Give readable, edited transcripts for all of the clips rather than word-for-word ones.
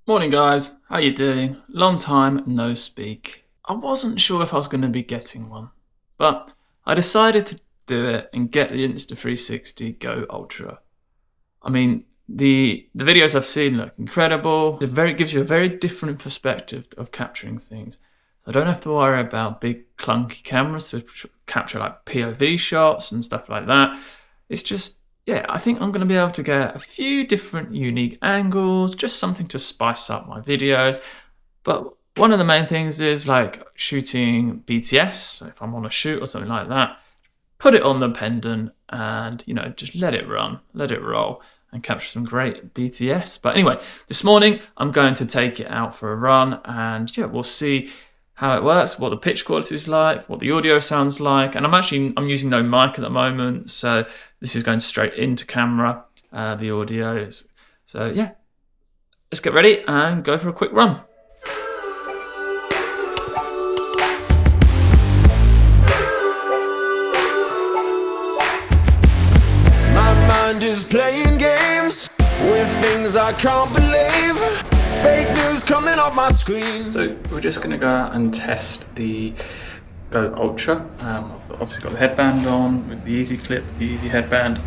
Morning guys, how you doing? Long time no speak. I wasn't sure if I was going to be getting one, but I decided to do it and get the Insta360 Go Ultra. I mean, the videos I've seen look incredible. It gives you a very different perspective of capturing things. I don't have to worry about big clunky cameras to capture like POV shots and stuff like that. It's just, yeah, I think I'm going to be able to get a few different unique angles, just something to spice up my videos. But one of the main things is like shooting BTS. So if I'm on a shoot or something like that, put it on the pendant and, you know, just let it run, let it roll and capture some great BTS. But anyway, this morning I'm going to take it out for a run and yeah, we'll see how it works, what the pitch quality is like, what the audio sounds like. And I'm using no mic at the moment, so this is going straight into camera, the audio. So yeah, let's get ready and go for a quick run. My mind is playing games with things I can't believe. Fake news coming off my screen. So we're just going to go out and test the Go Ultra. I've obviously got the headband on with the easy clip, the easy headband,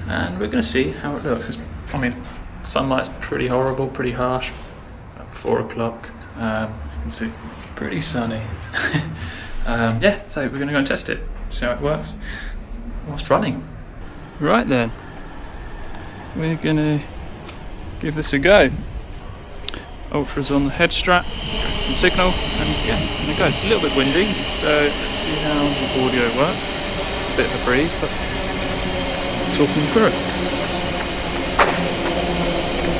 and we're going to see how it looks. I mean, sunlight's pretty horrible, pretty harsh. At 4 o'clock, you can see pretty sunny. Yeah, so we're going to go and test it, see how it works whilst running. Right then, we're going to give this a go. Ultra's on the head strap, some signal, and yeah, there it goes. It's a little bit windy, so let's see how the audio works. A bit of a breeze, but talking through it.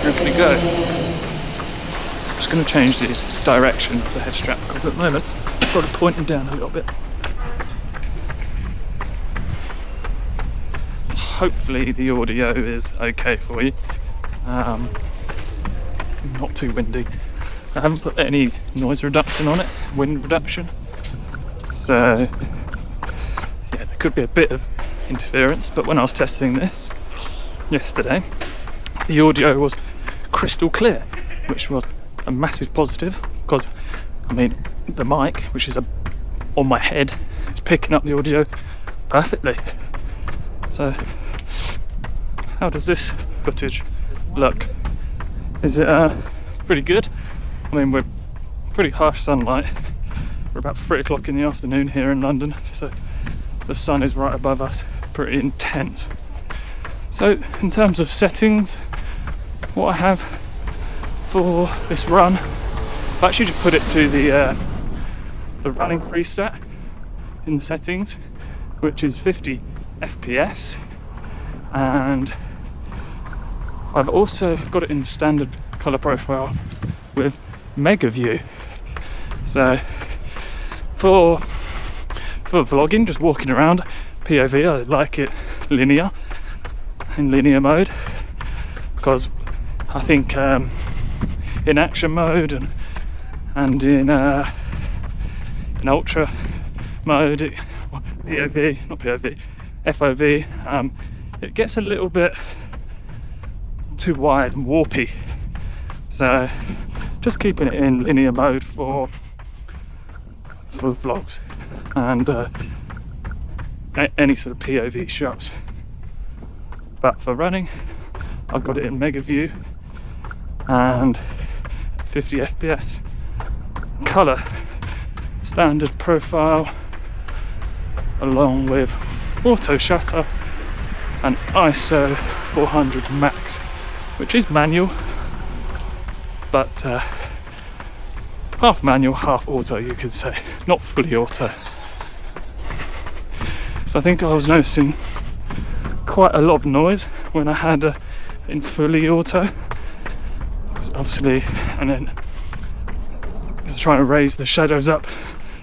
As we go, I'm just going to change the direction of the head strap because at the moment I've got it pointing down a little bit. Hopefully the audio is okay for you. Not too windy. I haven't put any noise reduction on it, wind reduction. So yeah, there could be a bit of interference, but when I was testing this yesterday, the audio was crystal clear, which was a massive positive because, I mean, the mic, which is on my head, is picking up the audio perfectly. So how does this footage look? Is it pretty good? I mean, we're pretty harsh sunlight. We're about 3 o'clock in the afternoon here in London, so the sun is right above us, pretty intense. So in terms of settings, what I have for this run, I've actually just put it to the running preset in the settings, which is 50 FPS, and I've also got it in standard colour profile with mega view. So for vlogging, just walking around, POV, I like it linear, in linear mode, because I think in action mode and in ultra mode, FOV, it gets a little bit too wide and warpy, so just keeping it in linear mode for vlogs and any sort of POV shots. But for running, I've got it in mega view and 50 FPS color standard profile, along with auto shutter and ISO 400 max, which is manual, but half manual, half auto, you could say, not fully auto. So I think I was noticing quite a lot of noise when I had in fully auto, obviously, and then I was trying to raise the shadows up,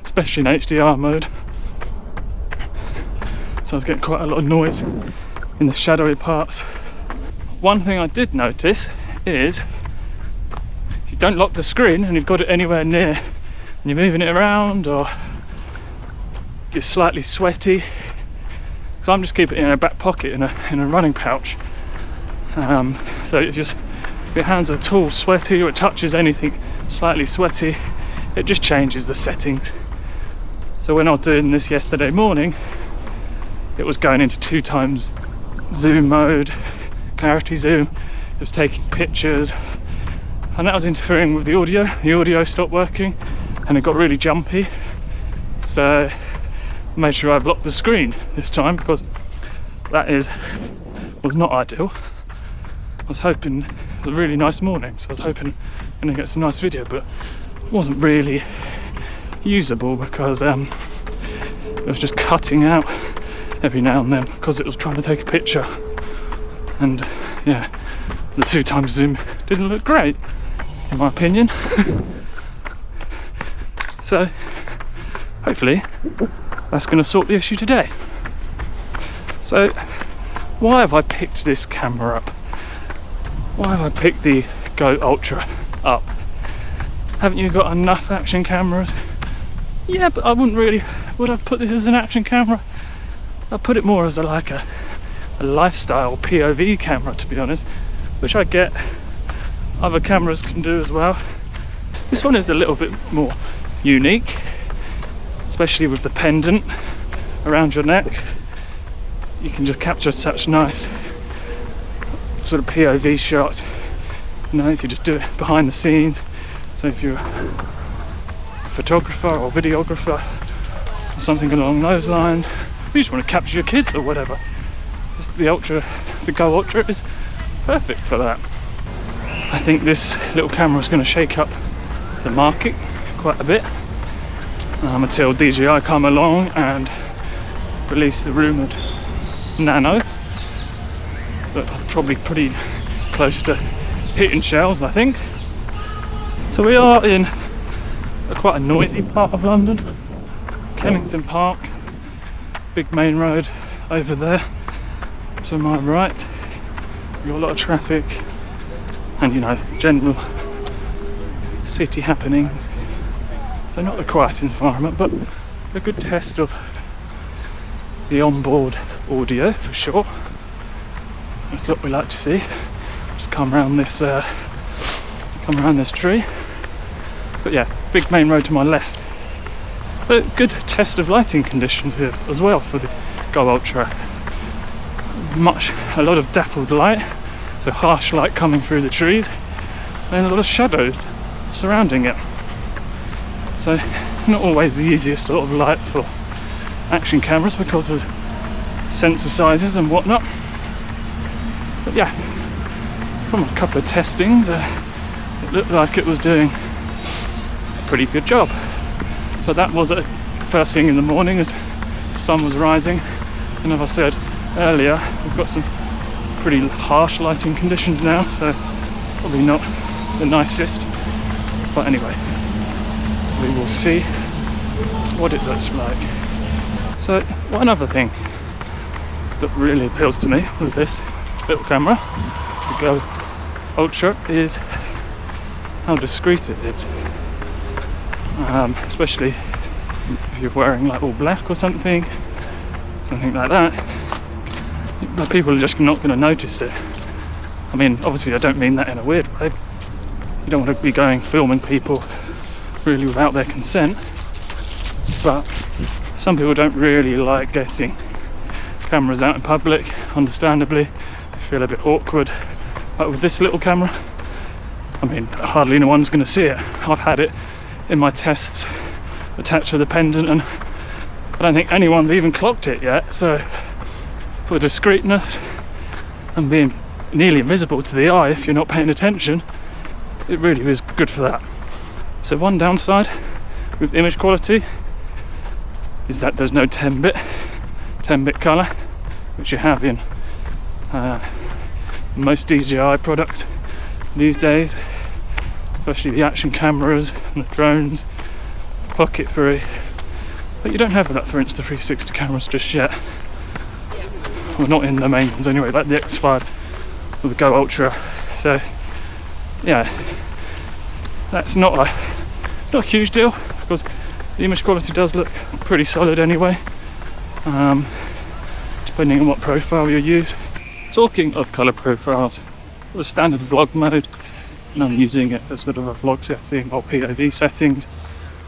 especially in HDR mode. So I was getting quite a lot of noise in the shadowy parts. One thing I did notice is if you don't lock the screen and you've got it anywhere near and you're moving it around or you're slightly sweaty. So I'm just keeping it in a back pocket in a running pouch. So it's just, if your hands are at all sweaty or it touches anything slightly sweaty, it just changes the settings. So when I was doing this yesterday morning, it was going into 2x zoom mode, clarity zoom. It was taking pictures, and that was interfering with the audio. The audio stopped working and it got really jumpy. So I made sure I blocked the screen this time, because that was not ideal. I was hoping, it was a really nice morning, so I was hoping I'm going to get some nice video, but it wasn't really usable because it was just cutting out every now and then because it was trying to take a picture. And yeah, the 2x zoom didn't look great, in my opinion. So hopefully that's going to sort the issue today. So why have I picked this camera up? Why have I picked the Go Ultra up? Haven't you got enough action cameras? Yeah, but I wouldn't really, would I put this as an action camera? I'd put it more as a lifestyle POV camera, to be honest, which I get other cameras can do as well. This one is a little bit more unique, especially with the pendant around your neck. You can just capture such nice sort of POV shots, you know, if you just do it behind the scenes. So if you're a photographer or videographer or something along those lines, you just want to capture your kids or whatever, the Go Ultra is perfect for that. I think this little camera is going to shake up the market quite a bit until DJI come along and release the rumoured Nano, but probably pretty close to hitting shells, I think. So we are in quite a noisy part of London, Kennington Park, big main road over there to my right. We've got a lot of traffic and, you know, general city happenings. So not a quiet environment, but a good test of the onboard audio for sure. That's what we like to see. Just come around this tree. But yeah, big main road to my left. So good test of lighting conditions here as well for the Go Ultra. A lot of dappled light, so harsh light coming through the trees, and a lot of shadows surrounding it. So not always the easiest sort of light for action cameras because of sensor sizes and whatnot. But yeah, from a couple of testings, it looked like it was doing a pretty good job. But that was at first thing in the morning as the sun was rising, and as I said earlier, we've got some pretty harsh lighting conditions now, so probably not the nicest. But anyway, we will see what it looks like. So one other thing that really appeals to me with this little camera, the Go Ultra, is how discreet it is. Especially if you're wearing like all black or something like that, but people are just not going to notice it. I mean, obviously I don't mean that in a weird way. You don't want to be going filming people really without their consent, but some people don't really like getting cameras out in public, understandably. They feel a bit awkward. But with this little camera, I mean, hardly no one's going to see it. I've had it in my tests attached to the pendant, and I don't think anyone's even clocked it yet. So for discreetness and being nearly invisible to the eye if you're not paying attention, it really is good for that. So one downside with image quality is that there's no 10-bit colour, which you have in most DJI products these days, especially the action cameras and the drones, the Pocket 3. But you don't have that for Insta360 cameras just yet. Well, not in the main ones anyway, like the X5 or the Go Ultra. So yeah, that's not a huge deal, because the image quality does look pretty solid anyway, depending on what profile you use. Talking of colour profiles, the standard vlog mode, and I'm using it for sort of a vlog setting or POV settings.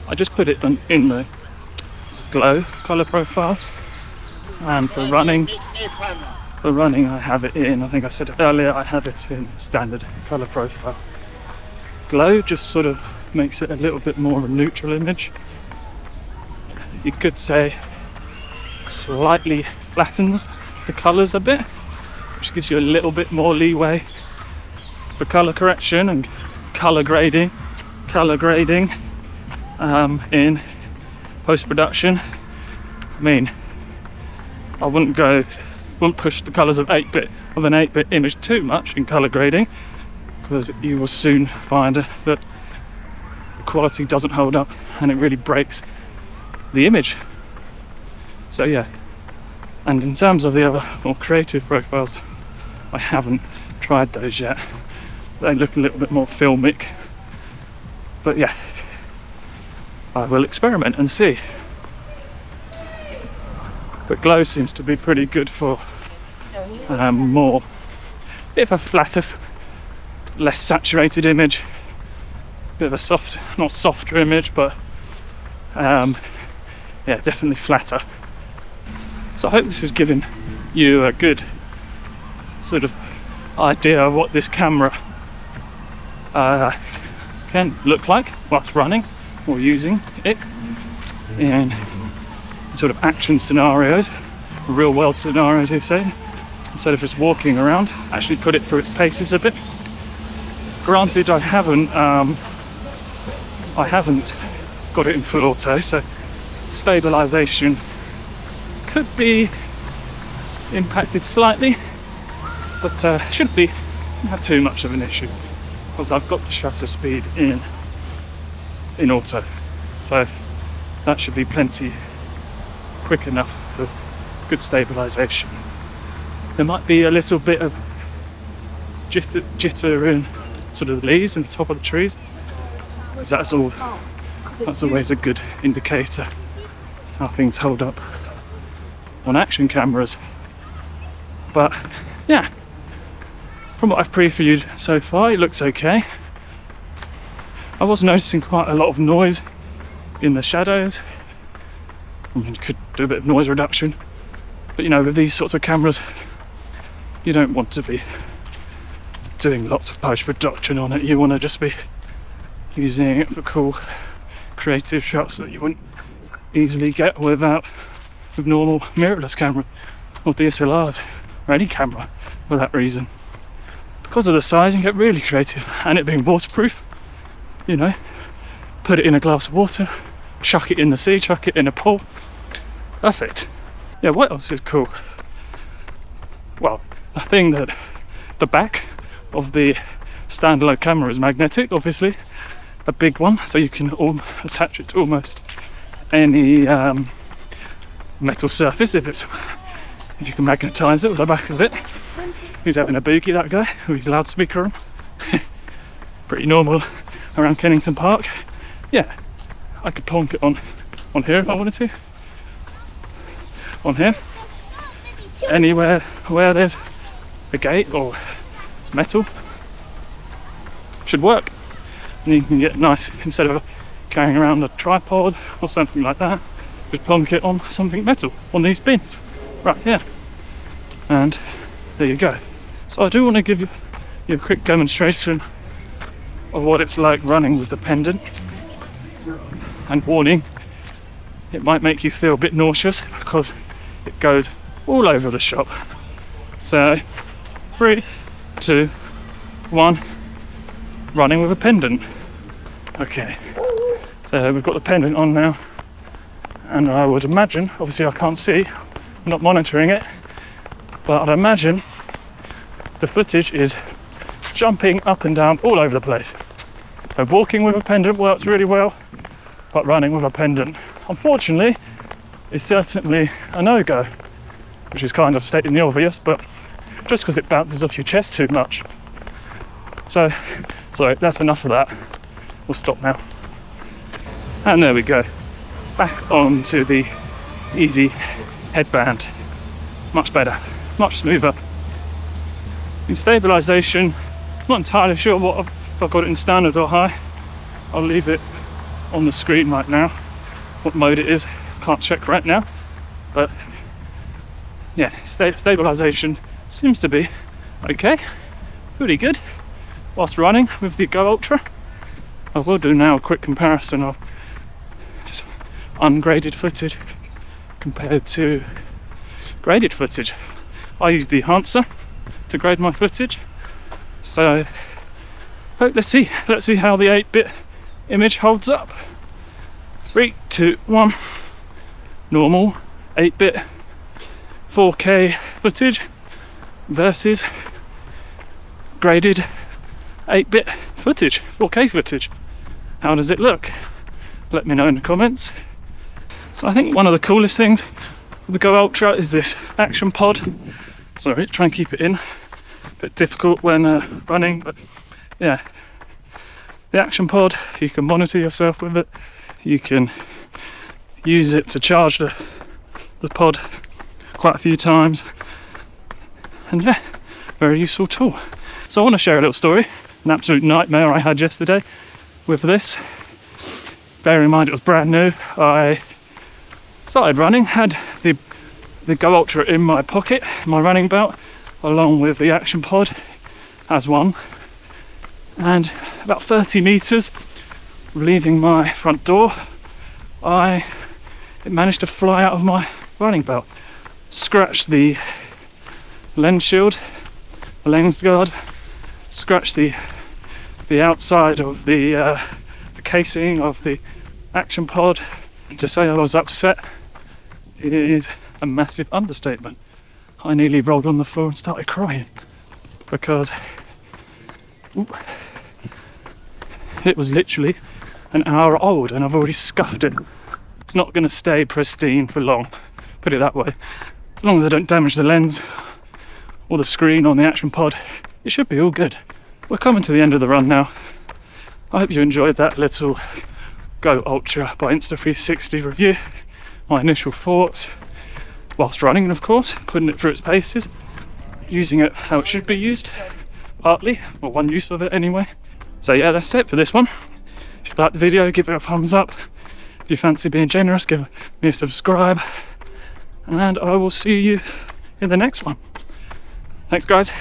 I just put it in the glow colour profile, and for running I have it in, I think I said it earlier, I have it in standard colour profile. Glow just sort of makes it a little bit more of a neutral image. You could say slightly flattens the colours a bit, which gives you a little bit more leeway for colour correction and colour grading in post-production. I mean, I wouldn't push the colours of an 8-bit image too much in colour grading, because you will soon find that the quality doesn't hold up and it really breaks the image. So yeah, and in terms of the other more creative profiles, I haven't tried those yet. They look a little bit more filmic, but yeah, I will experiment and see. But glow seems to be pretty good for more, bit of a flatter, less saturated image, bit of a not softer image, but yeah, definitely flatter. So I hope this has given you a good sort of idea of what this camera can look like whilst running or using it in sort of action scenarios, real world scenarios, you say, instead of just walking around. Actually put it through its paces a bit. Granted, I haven't got it in full auto, so stabilization could be impacted slightly, but shouldn't have too much of an issue, because I've got the shutter speed in auto, so that should be plenty quick enough for good stabilization. There might be a little bit of jitter in sort of the leaves and the top of the trees, because that's always a good indicator how things hold up on action cameras. But yeah, from what I've previewed so far, it looks okay. I was noticing quite a lot of noise in the shadows. I mean, you could do a bit of noise reduction, but you know, with these sorts of cameras, you don't want to be doing lots of post-production on it. You want to just be using it for cool creative shots that you wouldn't easily get with normal mirrorless camera or DSLRs or any camera for that reason. Because of the size, you can get really creative, and it being waterproof, you know, put it in a glass of water, chuck it in the sea, chuck it in a pool, perfect. Yeah, what else is cool? Well, I think that the back of the standalone camera is magnetic, obviously, a big one, so you can attach it to almost any metal surface if you can magnetize it with the back of it. He's having a boogie, that guy, with his loudspeaker on. Pretty normal around Kennington Park. Yeah, I could plonk it on here if I wanted to. On here. Anywhere where there's a gate or metal should work. And you can get nice, instead of carrying around a tripod or something like that, just plonk it on something metal, on these bins, right here. And there you go. So I do want to give you a quick demonstration of what it's like running with the pendant. And warning, it might make you feel a bit nauseous because it goes all over the shop. So 3, 2, 1, running with a pendant. Okay, so we've got the pendant on now, and I would imagine, obviously I can't see, I'm not monitoring it, but I'd imagine the footage is jumping up and down all over the place. So walking with a pendant works really well, but running with a pendant, unfortunately, is certainly a no-go, which is kind of stating the obvious, but just because it bounces off your chest too much. So, sorry, that's enough of that. We'll stop now. And there we go. back onto the easy headband. Much better, much smoother. In stabilisation, not entirely sure if I've got it in standard or high. I'll leave it on the screen right now, what mode it is, can't check right now. But yeah, stabilisation seems to be okay, pretty good whilst running with the Go Ultra. I will do now a quick comparison of just ungraded footage compared to graded footage. I use Dehancer to grade my footage, so let's see how the 8-bit image holds up. 3, 2, 1. Normal 8-bit 4K footage versus graded 8-bit footage, 4K footage. How does it look? Let me know in the comments. So I think one of the coolest things with the Go Ultra is this action pod. Sorry, try and keep it in. A bit difficult when running, but yeah. The action pod, you can monitor yourself with it. You can use it to charge the pod quite a few times. And yeah, very useful tool. So I want to share a little story, an absolute nightmare I had yesterday with this. Bear in mind it was brand new. I started running, had the Go Ultra in my pocket, my running belt, along with the action pod as one. And about 30 meters leaving my front door, it managed to fly out of my running belt, scratched the lens shield, the lens guard, scratched the outside of the casing of the action pod. And to say I was upset, it is a massive understatement. I nearly rolled on the floor and started crying because it was literally an hour old and I've already scuffed it. It's not going to stay pristine for long, put it that way. As long as I don't damage the lens or the screen on the action pod, it should be all good. We're coming to the end of the run now. I hope you enjoyed that little Go Ultra by Insta360 review. My initial thoughts whilst running, and of course putting it through its paces, using it how it should be used, partly, or one use of it anyway. So yeah, that's it for this one. If you liked the video, give it a thumbs up. If you fancy being generous, give me a subscribe, and I will see you in the next one. Thanks guys.